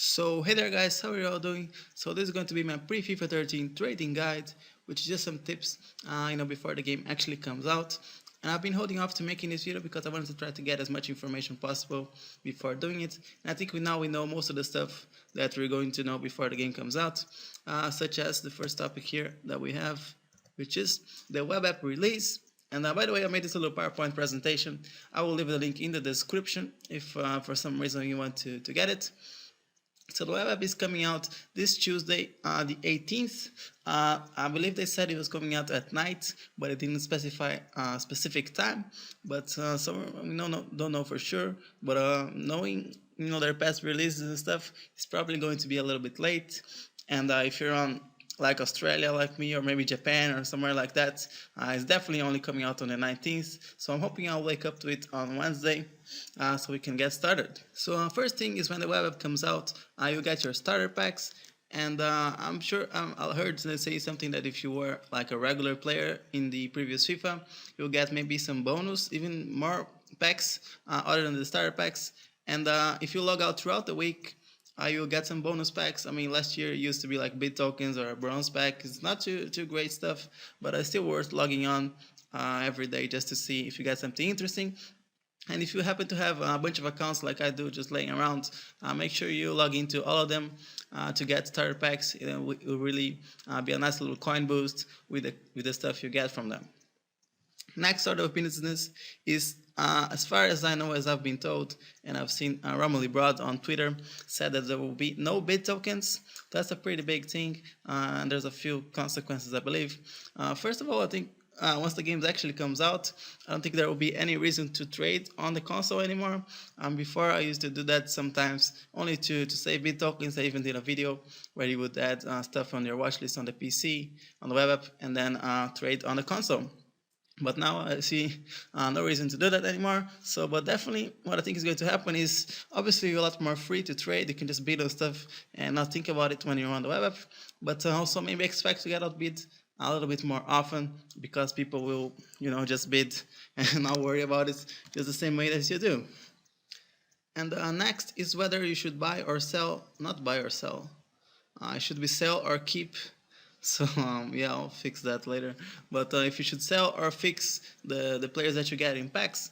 So hey there guys, how are you all doing? So this is going to be my pre-FIFA 13 trading guide, which is just some tips, before the game actually comes out. And I've been holding off to making this video because I wanted to try to get as much information possible before doing it. And I think we know most of the stuff that we're going to know before the game comes out, such as the first topic here that we have, which is the web app release. And by the way, I made this little PowerPoint presentation. I will leave the link in the description if for some reason you want to get it. So the web app is coming out this Tuesday, the 18th. I believe they said it was coming out at night, but it didn't specify a specific time. But so we don't know for sure. But knowing their past releases and stuff, it's probably going to be a little bit late. And if you're on like Australia like me, or maybe Japan or somewhere like that, it's definitely only coming out on the 19th. So I'm hoping I'll wake up to it on Wednesday so we can get started. So first thing is when the web app comes out, you get your starter packs. And I'm sure I heard they say something that if you were like a regular player in the previous FIFA, you'll get maybe some bonus, even more packs other than the starter packs. And if you log out throughout the week, you'll get some bonus packs. I mean, last year it used to be like bid tokens or a bronze pack. It's not too great stuff, but it's still worth logging on every day just to see if you get something interesting. And if you happen to have a bunch of accounts like I do just laying around, make sure you log into all of them to get starter packs. It will really be a nice little coin boost with the stuff you get from them. Next order of business is, as far as I know, as I've been told, and I've seen Romilly Broad on Twitter said that there will be no bid tokens. That's a pretty big thing, and there's a few consequences, I believe. First of all, I think once the game actually comes out, I don't think there will be any reason to trade on the console anymore. Before, I used to do that sometimes only to save bid tokens. I even did a video where you would add stuff on your watch list on the PC, on the web app, and then trade on the console. But now I see no reason to do that anymore. So, but definitely what I think is going to happen is obviously a lot more free to trade. You can just bid on stuff and not think about it when you're on the web app. But also maybe expect to get outbid a little bit more often because people will, just bid and not worry about it just the same way as you do. And next is whether you should buy or sell, not buy or sell. Should we sell or keep? So yeah, I'll fix that later. But if you should sell or fix the players that you get in packs,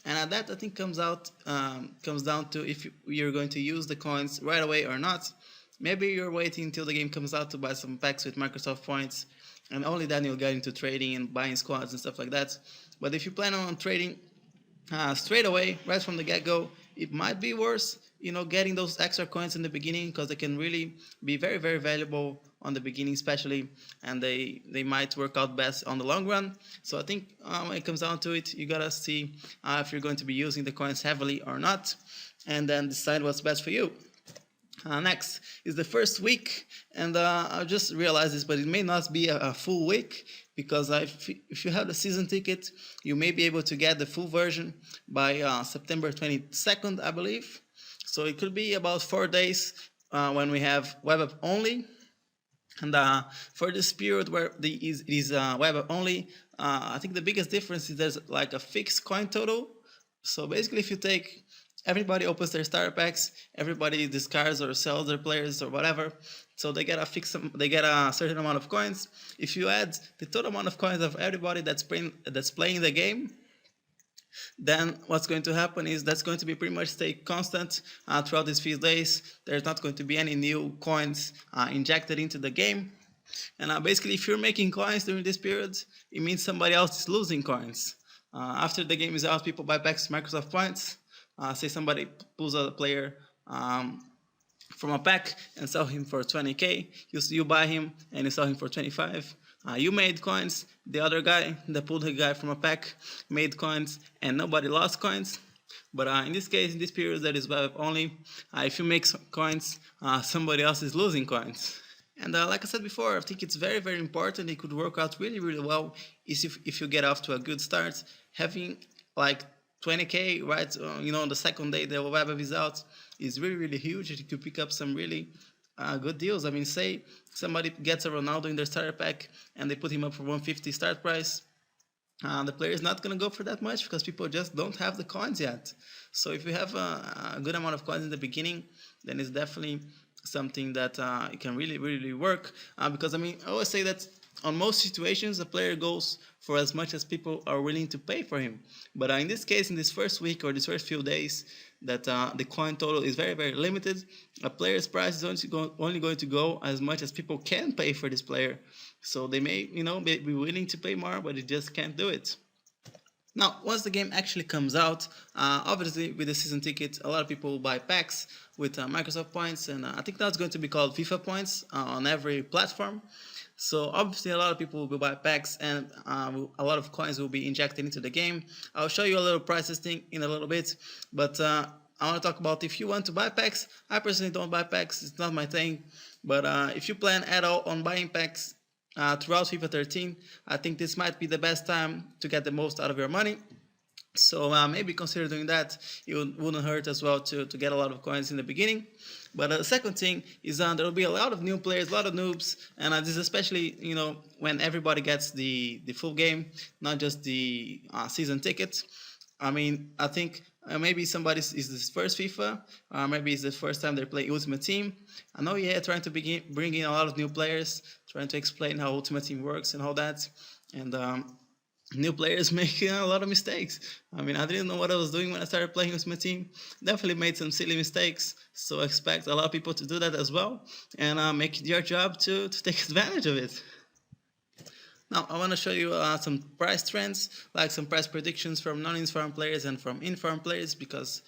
and that I think comes down to if you're going to use the coins right away or not. Maybe you're waiting until the game comes out to buy some packs with Microsoft points, and only then you'll get into trading and buying squads and stuff like that. But if you plan on trading straight away, right from the get-go, it might be worse, getting those extra coins in the beginning because they can really be very, very valuable on the beginning especially, and they might work out best on the long run. So I think when it comes down to it, you gotta see if you're going to be using the coins heavily or not, and then decide what's best for you. Next is the first week, and I just realized this, but it may not be a full week because if you have the season ticket, you may be able to get the full version by September 22nd, I believe. So it could be about 4 days when we have web app only. And for this period where it is web app only, I think the biggest difference is there's like a fixed coin total. So basically, if you take everybody opens their starter packs, everybody discards or sells their players or whatever, so they get a certain amount of coins. If you add the total amount of coins of everybody that's playing the game, then what's going to happen is that's going to be pretty much stay constant throughout these few days. There's not going to be any new coins injected into the game. And basically, if you're making coins during this period, it means somebody else is losing coins. After the game is out, people buy packs Microsoft points. Say somebody pulls out a player from a pack and sell him for 20k. You buy him and you sell him for 25. You made coins. The other guy, the pulled guy from a pack, made coins, and nobody lost coins. But in this case, in this period that is web only, if you make coins, somebody else is losing coins. And like I said before, I think it's very, very important. It could work out really, really well if you get off to a good start. Having like 20k, right, on the second day the web app is out is really, really huge. You could pick up some really good deals. I mean, say somebody gets a Ronaldo in their starter pack and they put him up for 150 start price. the player is not going to go for that much because people just don't have the coins yet. So if you have a good amount of coins in the beginning, then it's definitely something that it can really work. Because I mean, I always say that on most situations, the player goes for as much as people are willing to pay for him. But in this case, in this first week or this first few days, that the coin total is very limited. A player's price is only going to go as much as people can pay for this player. So they may, be willing to pay more, but they just can't do it. Now, once the game actually comes out, obviously with the season ticket, a lot of people will buy packs with Microsoft points, and I think that's going to be called FIFA points on every platform. So obviously a lot of people will buy packs, and a lot of coins will be injected into the game. I'll show you a little prices thing in a little bit, but I want to talk about if you want to buy packs. I personally don't buy packs, it's not my thing, but if you plan at all on buying packs, throughout FIFA 13, I think this might be the best time to get the most out of your money. So maybe consider doing that. It wouldn't hurt as well to get a lot of coins in the beginning. But the second thing is there will be a lot of new players, a lot of noobs, and this is especially when everybody gets the full game, not just the season ticket. I mean, I think maybe somebody is this first FIFA, maybe it's the first time they're playing Ultimate Team. I know, yeah, trying to bring in a lot of new players, trying to explain how Ultimate Team works and all that, and new players making a lot of mistakes. I mean, I didn't know what I was doing when I started playing Ultimate Team. Definitely made some silly mistakes, so expect a lot of people to do that as well, and make it your job to take advantage of it. Now, I want to show you some price trends, like some price predictions from non-informed players and from informed players, because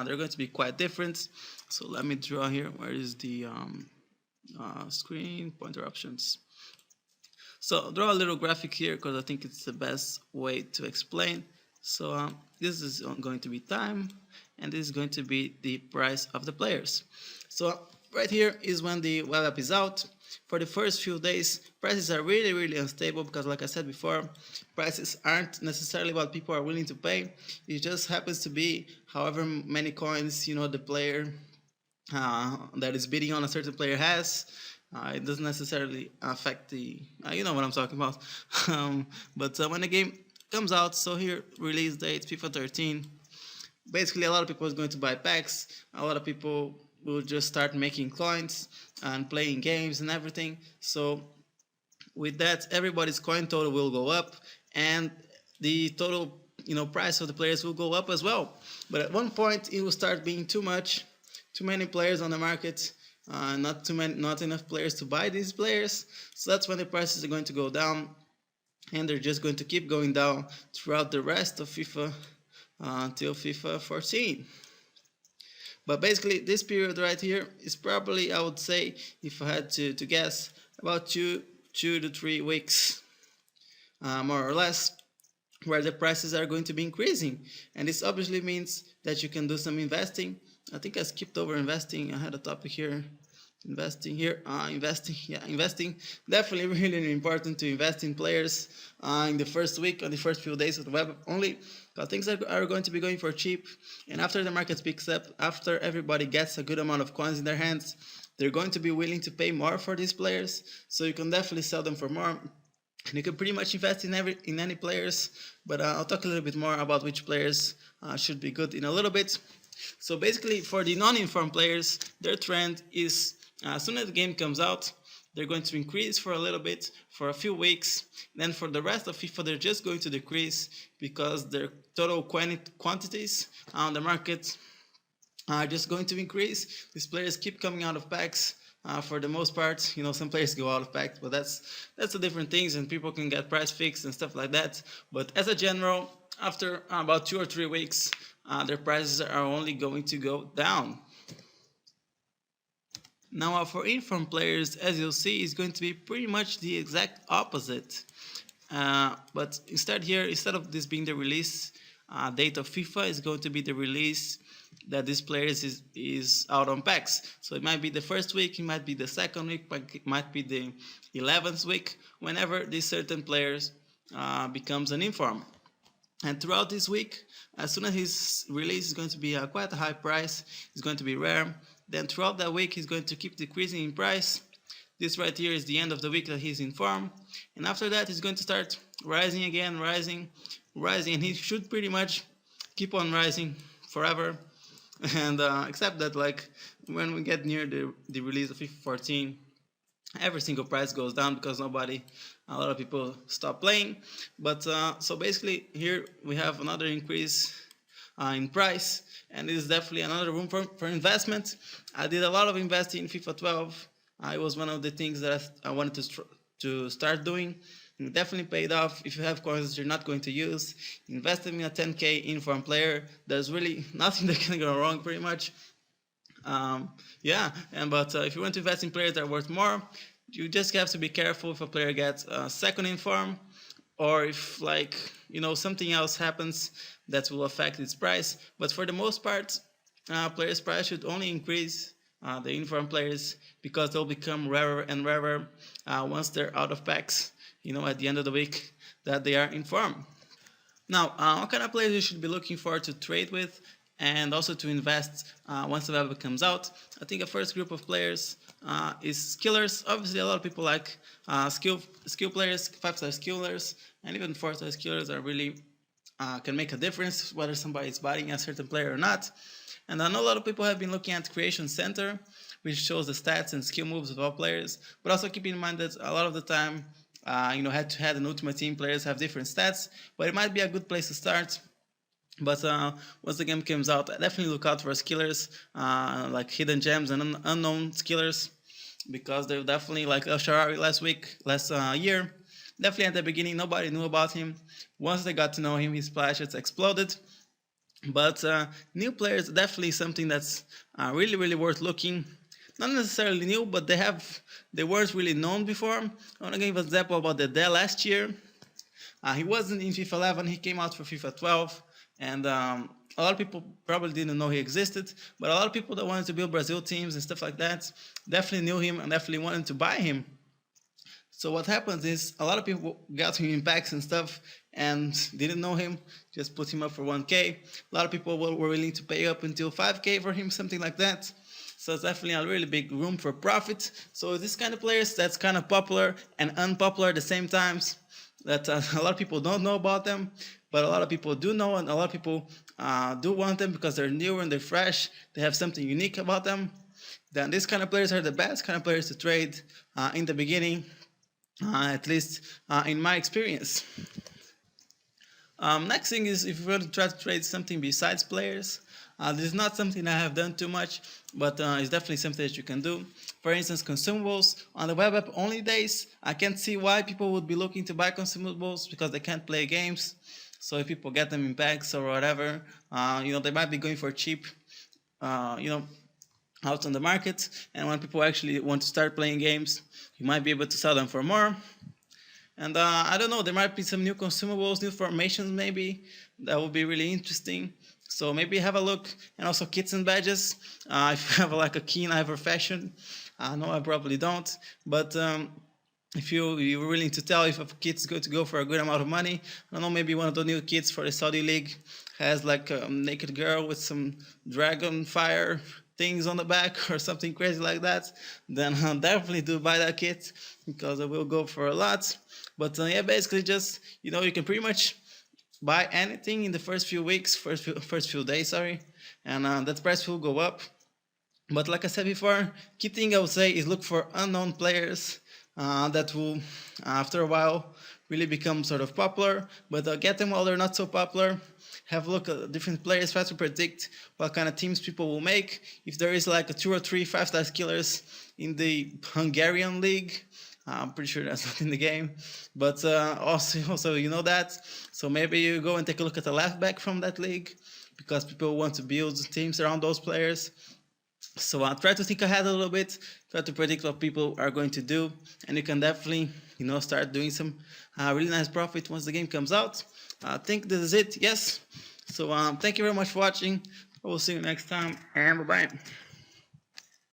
they're going to be quite different. So let me draw here. Where is the screen pointer options? So draw a little graphic here because I think it's the best way to explain. So this is going to be time, and this is going to be the price of the players. So right here is when the web app is out. For the first few days, prices are really unstable because, like I said before, prices aren't necessarily what people are willing to pay. It just happens to be however many coins the player that is bidding on a certain player has. It doesn't necessarily affect the, you know what I'm talking about. But when the game comes out, so here, release date, FIFA 13, basically a lot of people are going to buy packs, a lot of people will just start making coins and playing games and everything. So with that, everybody's coin total will go up, and the total price of the players will go up as well. But at one point, it will start being too many players on the market. Not enough players to buy these players, so that's when the prices are going to go down, and they're just going to keep going down throughout the rest of FIFA until FIFA 14. But basically, this period right here is probably, I would say, if I had to guess, about 2 to 3 weeks, more or less, where the prices are going to be increasing. And this obviously means that you can do some investing. I think I skipped over investing. I had a topic here. Investing here, investing. Definitely really important to invest in players in the first week or the first few days of the web only, because things are going to be going for cheap. And after the market picks up, after everybody gets a good amount of coins in their hands, they're going to be willing to pay more for these players. So you can definitely sell them for more. And you can pretty much invest in any players, but I'll talk a little bit more about which players should be good in a little bit. So basically, for the non-informed players, their trend is as soon as the game comes out, they're going to increase for a little bit, for a few weeks. Then for the rest of FIFA, they're just going to decrease because their total quantities on the market are just going to increase. These players keep coming out of packs. For the most part, some players go out of packs, but that's the different things, and people can get price fixed and stuff like that. But as a general, after about 2 or 3 weeks, their prices are only going to go down. Now, for informed players, as you'll see, is going to be pretty much the exact opposite. But instead of this being the release date of FIFA, it's going to be the release that this player is out on packs. So it might be the first week, it might be the second week, it might be the 11th week, whenever this certain players becomes an inform. And throughout this week, as soon as his release is going to be quite a high price, it's going to be rare. Then throughout that week, he's going to keep decreasing in price. This right here is the end of the week that he's in form, and after that he's going to start rising again, rising, and he should pretty much keep on rising forever. And except that, like, when we get near the release of FIFA 14, every single price goes down because a lot of people stop playing. But so basically here we have another increase in price, and it is definitely another room for investment. I did a lot of investing in FIFA 12. It was one of the things that I wanted to start doing. It definitely paid off. If you have coins that you're not going to use, invest in a 10k inform player. There's really nothing that can go wrong, pretty much. Yeah, but if you want to invest in players that are worth more, you just have to be careful if a player gets second in form, or if, like, something else happens that will affect its price. But for the most part, players' price should only increase, the inform players, because they'll become rarer and rarer once they're out of packs, at the end of the week that they are in form. Now, what kind of players you should be looking for to trade with and also to invest once the web comes out? I think the first group of players is skillers. Obviously, a lot of people like skill players, 5-star skillers, and even 4-star skillers are really can make a difference whether somebody is buying a certain player or not. And I know a lot of people have been looking at Creation Center, which shows the stats and skill moves of all players. But also keep in mind that a lot of the time, head-to-head and Ultimate Team players have different stats, but it might be a good place to start. But once the game comes out, definitely look out for skillers, like hidden gems and unknown skillers, because they're definitely, like El Shaarawy last year. Definitely at the beginning, nobody knew about him. Once they got to know him, his splashes exploded. But new players are definitely something that's really, really worth looking. Not necessarily new, but they weren't really known before. I want to give an example about the Dell last year. He wasn't in FIFA 11, he came out for FIFA 12, and a lot of people probably didn't know he existed, but a lot of people that wanted to build Brazil teams and stuff like that definitely knew him and definitely wanted to buy him. So what happens is a lot of people got him in packs and stuff and didn't know him, just put him up for 1k. A lot of people were willing to pay up until 5k for him, something like that. So it's definitely a really big room for profit. So this kind of players that's kind of popular and unpopular at the same times, that a lot of people don't know about them, but a lot of people do know, and a lot of people do want them because they're new and they're fresh, they have something unique about them. Then these kind of players are the best kind of players to trade in the beginning, at least in my experience. Next thing is, if you want to try to trade something besides players, this is not something I have done too much, but it's definitely something that you can do. For instance, consumables. On the web app only days, I can't see why people would be looking to buy consumables, because they can't play games. So if people get them in packs or whatever, they might be going for cheap, out on the market. And when people actually want to start playing games, you might be able to sell them for more. And I don't know, there might be some new consumables, new formations maybe, that would be really interesting. So maybe have a look. And also kits and badges. If you have like a keen eye for fashion, no, I probably don't. But if you're willing to tell if a kit's going to go for a good amount of money, I don't know, maybe one of the new kits for the Saudi League has like a naked girl with some dragon fire things on the back or something crazy like that, then definitely do buy that kit, because it will go for a lot. But yeah, basically just, you can pretty much buy anything in the first few weeks, first few days, sorry, and that price will go up. But like I said before, key thing I would say is look for unknown players that will, after a while, really become sort of popular, but get them while they're not so popular. Have a look at different players, try to predict what kind of teams people will make. If there is like a 2 or 3 5-star killers in the Hungarian league, I'm pretty sure that's not in the game, but also you know that. So maybe you go and take a look at the left back from that league, because people want to build teams around those players. So try to think ahead a little bit, try to predict what people are going to do, and you can definitely, start doing some really nice profit once the game comes out. I think this is it, yes. So thank you very much for watching. I will see you next time, and bye-bye.